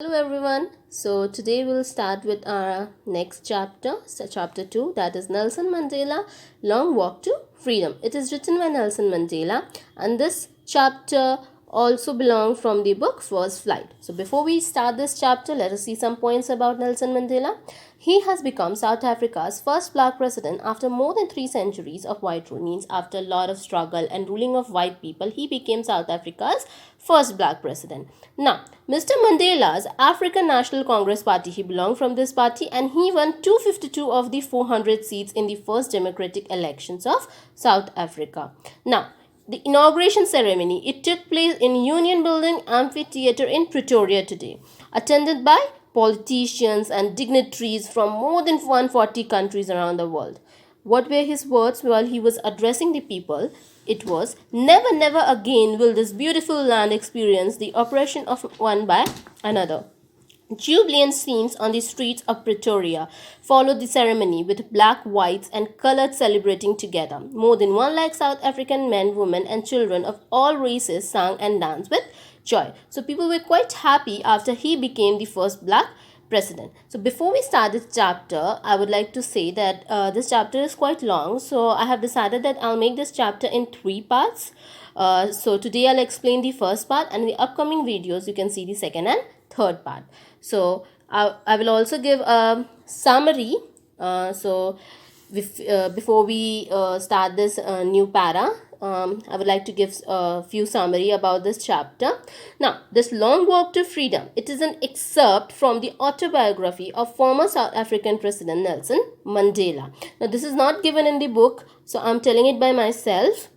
Hello everyone. So today we'll start with our next chapter, so chapter 2, that is Nelson Mandela Long Walk to Freedom. It is written by Nelson Mandela, and this chapter also belongs from the book First Flight. So before we start this chapter, let us see some points about Nelson Mandela. He has become South Africa's first black president after more than 3 centuries of white rule. Means after a lot of struggle and ruling of white people, he became South Africa's first black president. Now, Mr. Mandela's African National Congress Party, he belonged from this party, and he won 252 of the 400 seats in the first democratic elections of South Africa. Now, the inauguration ceremony, it took place in Union Building Amphitheatre in Pretoria today, attended by politicians and dignitaries from more than 140 countries around the world. What were his words while he was addressing the people? It was, "Never, never again will this beautiful land experience the oppression of one by another." Jubilant scenes on the streets of Pretoria followed the ceremony, with black, whites, and colored celebrating together. More than 1 lakh South African men, women, and children of all races sang and danced with joy. So people were quite happy after he became the first black president. So before we start this chapter, I would like to say that this chapter is quite long. So I have decided that I'll make this chapter in 3 parts. So today I'll explain the first part, and in the upcoming videos you can see the second and third part. So I will also give a summary. Before we start this new para, I would like to give a few summary about this chapter. Now, this Long Walk to Freedom, it is an excerpt from the autobiography of former South African President Nelson Mandela. Now, this is not given in the book, so I'm telling it by myself.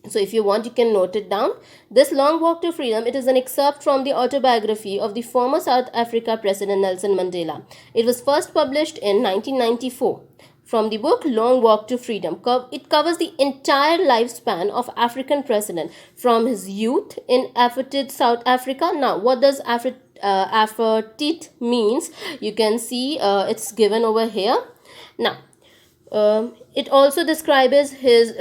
So if you want, you can note it down. This Long Walk to Freedom, it is an excerpt from the autobiography of the former South Africa President Nelson Mandela. It was first published in 1994. From the book Long Walk to Freedom, it covers the entire lifespan of African president from his youth in apartheid South Africa. Now, what does apartheid means? You can see it's given over here. Now, it also describes his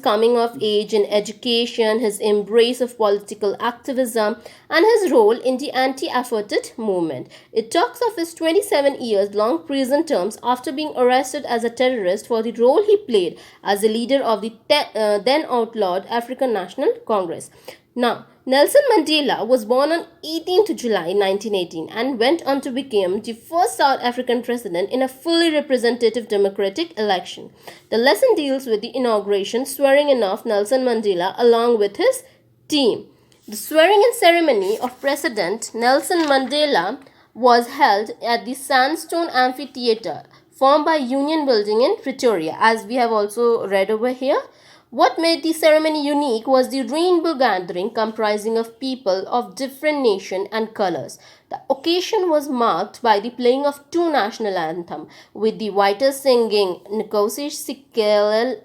coming of age in education, his embrace of political activism, and his role in the anti-apartheid movement. It talks of his 27 years long prison terms after being arrested as a terrorist for the role he played as a leader of the then outlawed African National Congress. Now, Nelson Mandela was born on 18th July 1918 and went on to become the first South African president in a fully representative democratic election. The lesson deals with the inauguration, swearing in of Nelson Mandela along with his team. The swearing-in ceremony of President Nelson Mandela was held at the Sandstone Amphitheatre, formed by Union Building in Pretoria, as we have also read over here. What made the ceremony unique was the rainbow gathering comprising of people of different nations and colors. The occasion was marked by the playing of 2 national anthems, with the whites singing Nkosi Sikelel'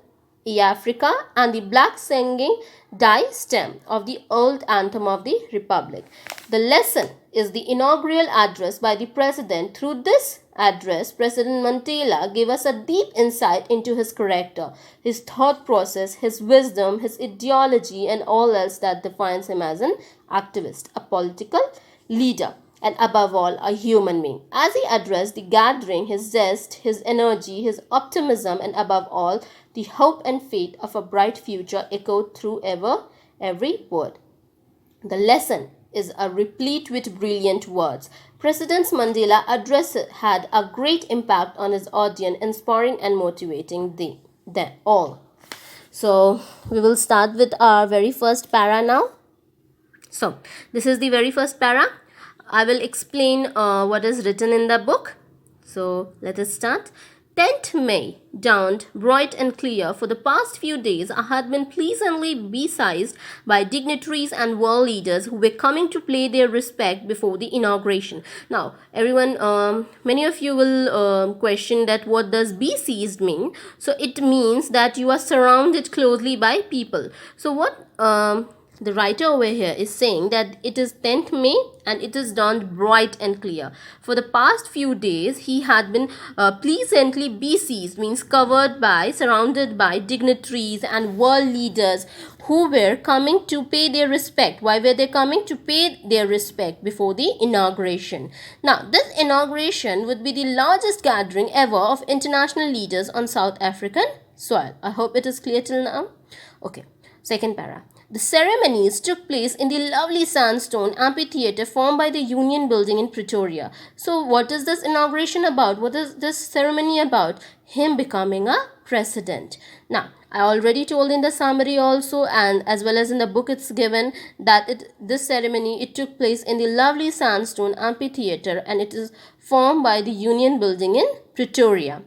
Africa and the black singing Die Stem of the old anthem of the Republic. The lesson is the inaugural address by the president. Through this address, President Mandela gave us a deep insight into his character, his thought process, his wisdom, his ideology, and all else that defines him as an activist, a political leader, and above all, a human being. As he addressed the gathering, his zest, his energy, his optimism, and above all, the hope and faith of a bright future echoed through every word. The lesson is replete with brilliant words. President Mandela's address had a great impact on his audience, inspiring and motivating them all. So, we will start with our very first para now. So, this is the very first para. I will explain what is written in the book. So, let us start. 10th May dawned bright and clear. For the past few days, I had been pleasantly besieged by dignitaries and world leaders who were coming to pay their respect before the inauguration. Now, everyone, many of you will question that what does besieged mean? So, it means that you are surrounded closely by people. So, what the writer over here is saying that it is 10th May and it is dawned bright and clear. For the past few days, he had been pleasantly besieged, means covered by, surrounded by dignitaries and world leaders who were coming to pay their respect. Why were they coming? To pay their respect before the inauguration. Now, this inauguration would be the largest gathering ever of international leaders on South African soil. I hope it is clear till now. Okay, second para. The ceremonies took place in the lovely sandstone amphitheatre formed by the Union Building in Pretoria. So what is this inauguration about? What is this ceremony about? Him becoming a president. Now, I already told in the summary also, and as well as in the book it's given, that this ceremony, it took place in the lovely sandstone amphitheatre and it is formed by the Union Building in Pretoria.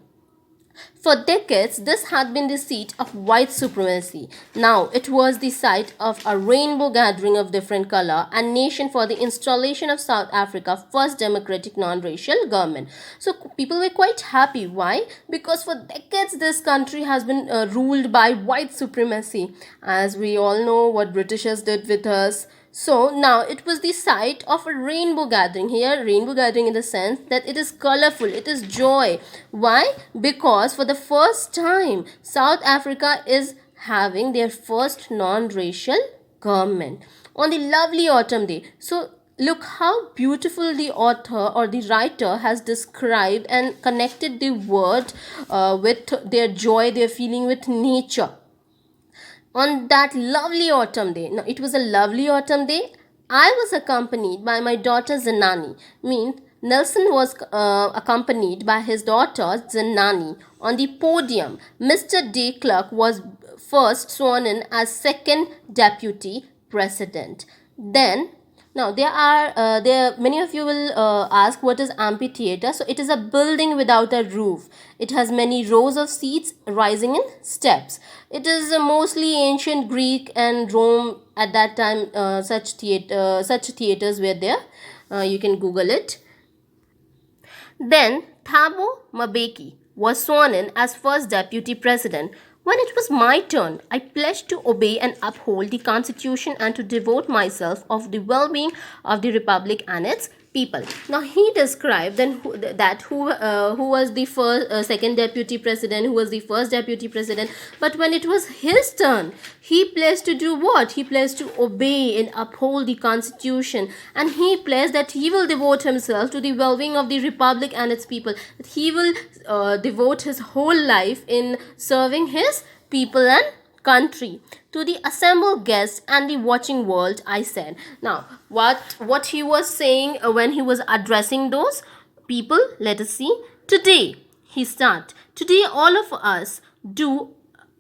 For decades, this had been the seat of white supremacy. Now, it was the site of a rainbow gathering of different color and nation for the installation of South Africa's first democratic non-racial government. So, people were quite happy. Why? Because for decades, this country has been ruled by white supremacy. As we all know what Britishers did with us. So now it was the site of a rainbow gathering. Here, rainbow gathering in the sense that it is colorful, it is joy. Why? Because for the first time, South Africa is having their first non-racial government on the lovely autumn day. So look how beautiful the author or the writer has described and connected the word with their joy, their feeling with nature. On that lovely autumn day, now it was a lovely autumn day, I was accompanied by my daughter Zenani. Means Nelson was accompanied by his daughter Zenani. On the podium, Mr. de Klerk was first sworn in as second deputy president. Then now there many of you will ask what is amphitheater. So it is a building without a roof. It has many rows of seats rising in steps. It is mostly ancient Greek and Rome at that time. Such theaters were there. You can Google it. Then Thabo Mbeki was sworn in as first deputy president. When it was my turn, I pledged to obey and uphold the Constitution and to devote myself of the well-being of the Republic and its people. Now he described then who was the first second deputy president, who was the first deputy president. But when it was his turn, he pledged to do what? He pledged to obey and uphold the Constitution, and he pledged that he will devote himself to the well-being of the Republic and its people. That he will devote his whole life in serving his people and country. To the assembled guests and the watching world, I said. Now, what he was saying when he was addressing those people, let us see. Today, he starts. Today, all of us do,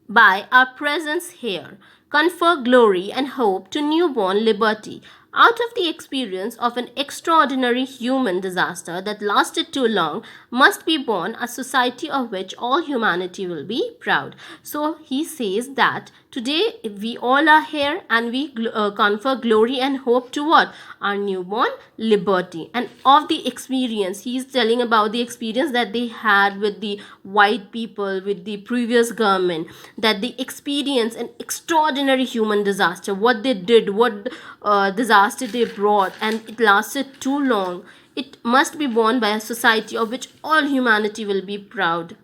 by our presence here, confer glory and hope to newborn liberty. Out of the experience of an extraordinary human disaster that lasted too long must be born a society of which all humanity will be proud. So he says that today we all are here and we confer glory and hope to what? Our newborn liberty. And of the experience, he is telling about the experience that they had with the white people, with the previous government, that they experienced an extraordinary human disaster. What they did, what disaster they brought, and it lasted too long. It must be borne by a society of which all humanity will be proud.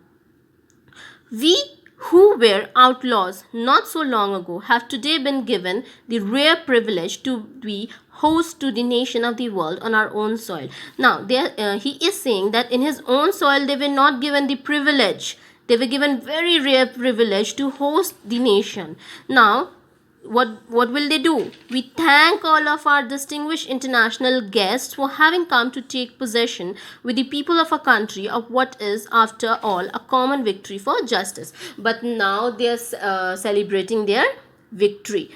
We who were outlaws not so long ago have today been given the rare privilege to be host to the nation of the world on our own soil. Now, he is saying that in his own soil they were not given the privilege. They were given very rare privilege to host the nation. Now, what will they do? We thank all of our distinguished international guests for having come to take possession with the people of a country of what is, after all, a common victory for justice. But now they are celebrating their victory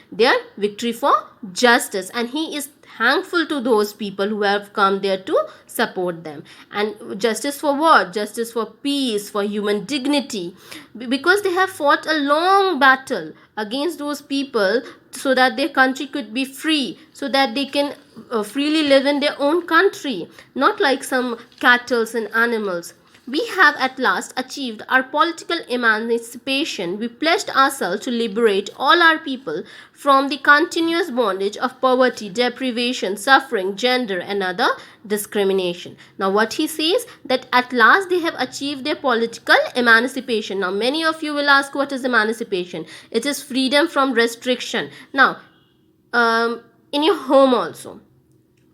for justice, and he is thankful to those people who have come there to support them. And justice for what? Justice for peace, for human dignity, because they have fought a long battle against those people so that their country could be free, so that they can freely live in their own country, not like some cattle and animals. We have at last achieved our political emancipation. We pledged ourselves to liberate all our people from the continuous bondage of poverty, deprivation, suffering, gender, and other discrimination. Now, what he says that at last they have achieved their political emancipation. Now, many of you will ask, what is emancipation? It is freedom from restriction. Now, in your home also,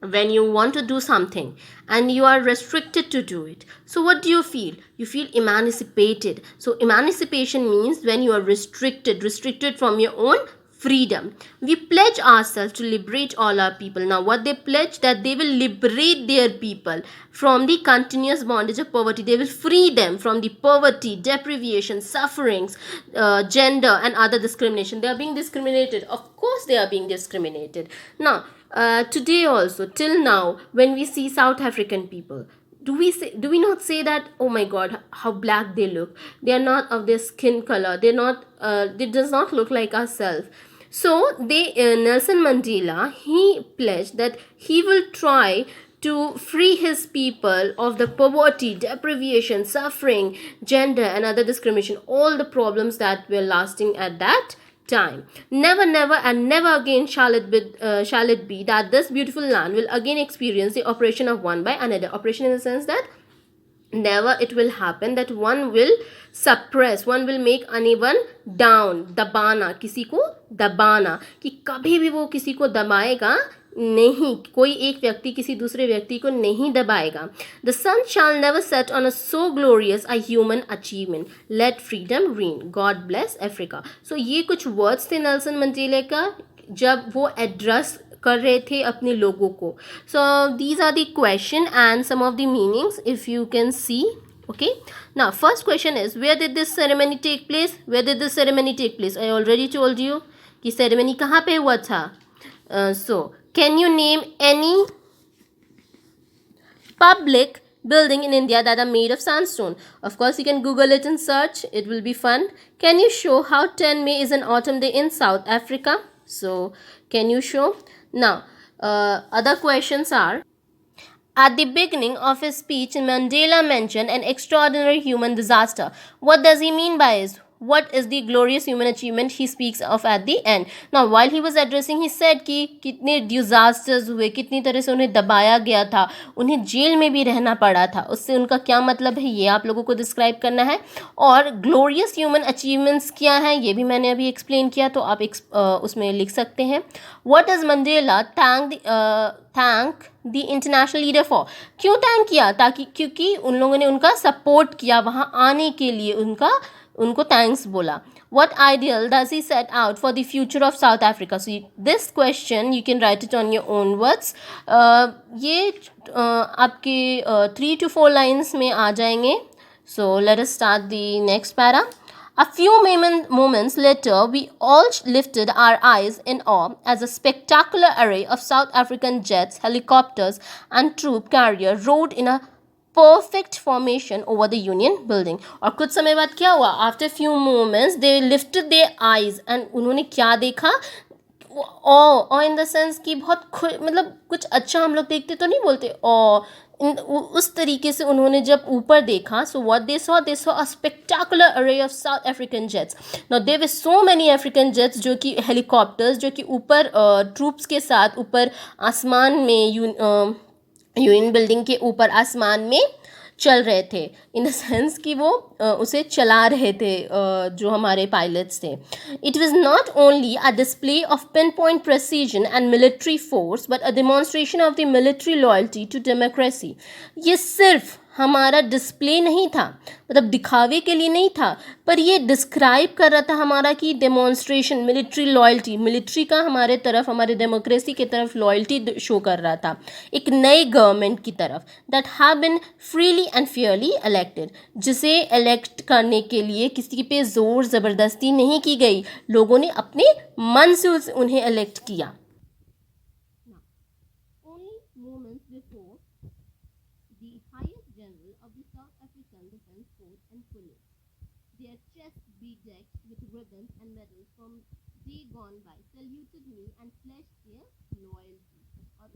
when you want to do something and you are restricted to do it, so what do you feel? You feel emancipated. So emancipation means when you are restricted from your own freedom. We pledge ourselves to liberate all our people. Now what they pledge, that they will liberate their people from the continuous bondage of poverty. They will free them from the poverty, deprivation, sufferings, gender and other discrimination. They are being discriminated, of course they are being discriminated. Now today also, till now, when we see South African people, do we not say that, oh my god, how black they look, they are not of their skin color, they're not they does not look like ourselves. So they Nelson Mandela, he pledged that he will try to free his people of the poverty, deprivation, suffering, gender and other discrimination, all the problems that were lasting at that time. Never, never, and never again shall it be that this beautiful land will again experience the oppression of one by another. Oppression in the sense that never it will happen that one will suppress, one will make anyone down, दबाना, किसी को दबाना, कि कभी भी वो किसी को दबाएगा नहीं, कोई एक व्यक्ति किसी दूसरे व्यक्ति को नहीं दबाएगा. The sun shall never set on a so glorious a human achievement. Let freedom reign. God bless Africa. So ये कुछ words थे नेल्सन मंडेला का जब वो एड्रेस कर रहे थे अपने लोगों को. So these are the question and some of the meanings if you can see. Okay, now first question is, where did this ceremony take place? Where did this ceremony take place? I already told you कि ceremony कहाँ पे हुआ था. So can you name any public building in India that are made of sandstone? Of course, you can Google it and search. It will be fun. Can you show how 10 May is an autumn day in South Africa? So, can you show? Now, other questions are, at the beginning of his speech, Mandela mentioned an extraordinary human disaster. What does he mean by this? What is the glorious human achievement he speaks of at the end? Now, while he was addressing, he said कि कितने disasters हुए, कितनी तरह से उन्हें दबाया गया था, उन्हें जेल में भी रहना पड़ा था. उससे उनका क्या मतलब है, ये आप लोगों को डिस्क्राइब करना है. और glorious human achievements क्या हैं, ये भी मैंने अभी एक्सप्लेन किया, तो आप उसमें लिख सकते हैं. What does Mandela thank the international leader for? क्यों थैंक किया? ताकि क्योंकि उन लोगों ने उनका सपोर्ट किया वहाँ आने के लिए, उनको थैंक्स बोला. What ideal does he set out for the future of South Africa? So this question you can write it on your own words. ये आपके 3 to 4 lines में आ जाएंगे. So let us start the next para. A few moments later, we all lifted our eyes in awe as a spectacular array of South African jets, helicopters, and troop carrier rode in a perfect formation over the Union building. और कुछ समय बाद क्या हुआ? After few moments, they lifted their eyes and उन्होंने क्या देखा? और इन द सेंस कि बहुत मतलब कुछ अच्छा हम लोग देखते तो नहीं बोलते उस तरीके से उन्होंने जब ऊपर देखा. So what they saw a spectacular array of South African jets. Now there were so many African jets, जो कि हेलीकॉप्टर्स, जो कि ऊपर ट्रूप्स के साथ ऊपर आसमान में यूनियन बिल्डिंग के ऊपर आसमान में चल रहे थे. इन द सेंस कि वो उसे चला रहे थे जो हमारे पायलट्स थे. It was not only a display of pin point precision and military force but a demonstration of the military loyalty to democracy. ये सिर्फ हमारा डिस्प्ले नहीं था, मतलब दिखावे के लिए नहीं था, पर ये डिस्क्राइब कर रहा था हमारा कि डेमोन्स्ट्रेशन, मिलिट्री लॉयल्टी, मिलिट्री का हमारे तरफ, हमारे डेमोक्रेसी की तरफ लॉयल्टी शो कर रहा था एक नए गवर्नमेंट की तरफ. That have been freely and fairly elected, जिसे इलेक्ट करने के लिए किसी पे ज़ोर ज़बरदस्ती नहीं की गई, लोगों ने अपने मन से उन्हें इलेक्ट किया.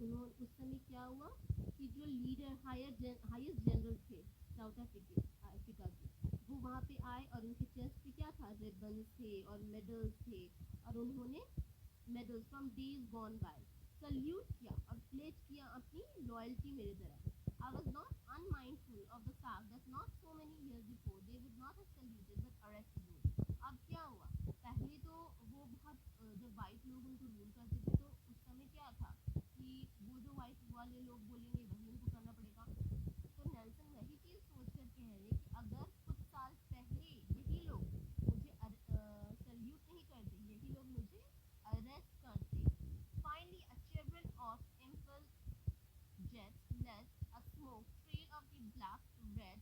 और उस समय क्या हुआ कि जो लीडर हाईएस्ट जनरल थे साउथ अफ्रीका के, वो वहाँ पे आए और उनके चेस्ट पे क्या था, रिबन्स थे और मेडल्स थे, और उन्होंने medals from days gone by salute किया और प्लेज किया अपनी लॉयल्टी मेरे तरफ। I was not unmindful of the fact that not so many years before they would not have saluted but arrested me. अब क्या हुआ, पहले तो वो बहुत जब वाइट लोग उनको रूल करते थे तो उस समय क्या था कि वो जो वाइट वाले लोग बोलेंगे वही उनको करना पड़ेगा। तो नेल्सन वही चीज़ सोच कर कह रहे कि अगर कुछ साल पहले यही लोग मुझे सल्यूट नहीं करते, यही लोग मुझे अरेस्ट करते। Finally a chevron of impulse jets left a smoke trail of the black, red,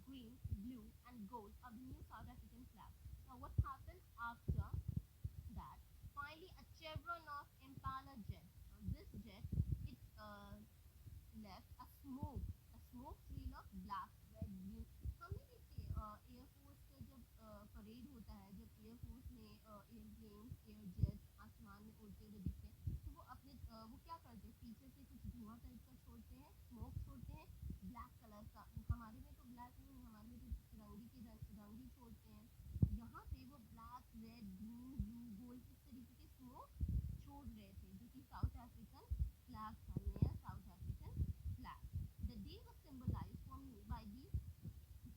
green, blue and gold of the new South African flag. Now what happened after that? Finally a chevron of Impala jet. This jet, it left a smoke trail of black, red, blue. हमने देखिए air force का जब parade होता है, जब air force में airplanes, एयरजेट्स आसमान में उड़ते हुए दिखते हैं, तो वो अपने वो क्या करते हैं, पीछे से कुछ धुआं टाइप का छोड़ते हैं, स्मोक छोड़ते हैं ब्लैक कलर का। हमारे में तो ब्लैक नहीं, हमारे में तो तिरंगी के रंग ही छोड़ते हैं। यहाँ पे वो black, red, green, blue, gold इस तरीके के स्मोक छोड़ रहे थे, जो कि साउथ अफ्रीकन फ्लैग था, नया south African flag. The day was symbolized for me by the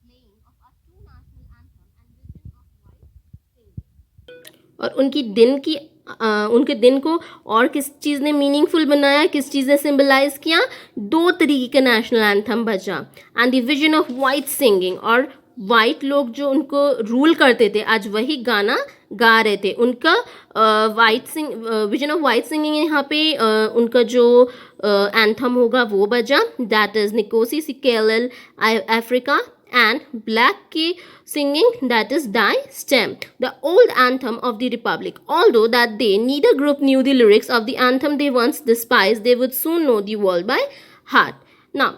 playing of our two national anthem and vision of white singing. और उनके दिन को और किस चीज़ ने मीनिंगफुल बनाया, किस चीज़ ने सिंबलाइज किया, दो तरीके का नेशनल एंथम बजा and the vision of white singing, और वाइट लोग जो उनको रूल करते थे आज वही गाना गा रहे थे। उनका विजन ऑफ वाइट सिंगिंग यहाँ पे उनका जो एंथम होगा वो बजा, that is Nkosi Sikelel' iAfrika, and black key singing, that is Die Stem, the old anthem of the republic. Although that day neither group knew the lyrics of the anthem they once despised, they would soon know the world by heart. Now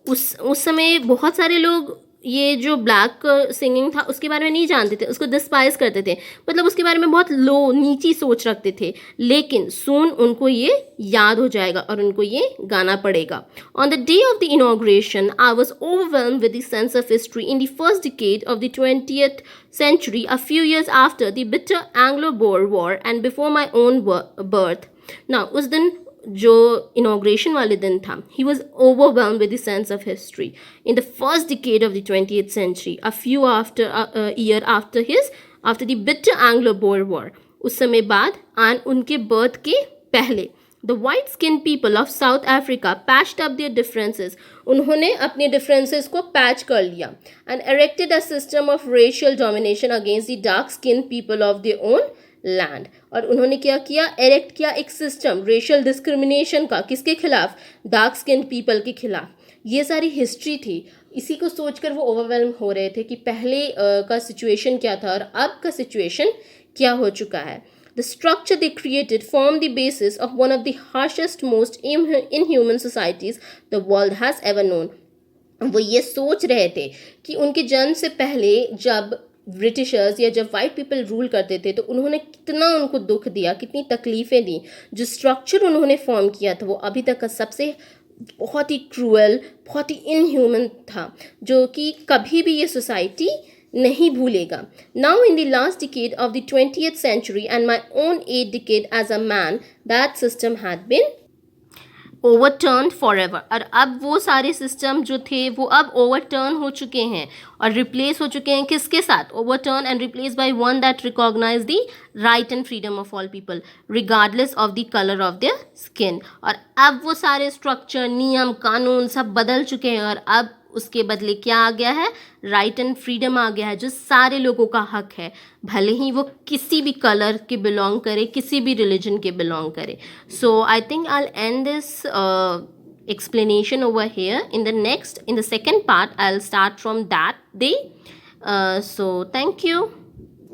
उस समय बहुत सारे लोग ये जो black singing था उसके बारे में नहीं जानते थे, उसको डिस्पाइज करते थे, मतलब उसके बारे में बहुत लो नीची सोच रखते थे, लेकिन सून उनको ये याद हो जाएगा और उनको ये गाना पड़ेगा। On the day of the inauguration I was overwhelmed with the sense of history in the first decade of the 20th century, a few years after the bitter Anglo-Boer War and before my own birth. Now उस दिन जो inauguration वाले दिन था, he was overwhelmed with the sense of history in the first decade of the 20th century, a few year after the bitter Anglo-Boer War, उस समय बाद and उनके बर्थ के पहले। The white skinned people of South Africa patched up their differences. उन्होंने अपने differences को patch कर लिया and erected a system of racial domination against the dark skinned people of their own land. और उन्होंने क्या किया, एरेक्ट किया एक सिस्टम रेशियल डिस्क्रिमिनेशन का, किसके खिलाफ, डार्क स्किन पीपल के खिलाफ। ये सारी हिस्ट्री थी, इसी को सोचकर वो ओवरवेल्म हो रहे थे कि पहले का सिचुएशन क्या था और अब का सिचुएशन क्या हो चुका है। The structure they created formed the basis of one of the harshest, most inhuman societies the world has ever known. वो ये सोच रहे थे कि उनके जन्म से पहले जब ब्रिटिशर्स या जब वाइट पीपल रूल करते थे तो उन्होंने कितना उनको दुख दिया, कितनी तकलीफ़ें दी, जो स्ट्रक्चर उन्होंने फॉर्म किया था वो अभी तक का सबसे बहुत ही क्रूअल, बहुत ही इनह्यूमन था, जो कि कभी भी ये सोसाइटी नहीं भूलेगा। Now in the last decade of the 20th century and my own 8th decade as a man, that system had been overturn forever. और अब वो सारे सिस्टम जो थे वो अब ओवरटर्न हो चुके हैं और रिप्लेस हो चुके हैं किसके साथ, overturn and replace by one that recognise the right and freedom of all people regardless of the colour of their skin. और अब वो सारे स्ट्रक्चर, नियम, कानून सब बदल चुके हैं और अब उसके बदले क्या आ गया है, राइट एंड फ्रीडम आ गया है, जो सारे लोगों का हक है, भले ही वो किसी भी कलर के बिलोंग करे, किसी भी रिलीजन के बिलोंग करे। So I think I will end this explanation over here. In the second part I'll start from that day. So thank you.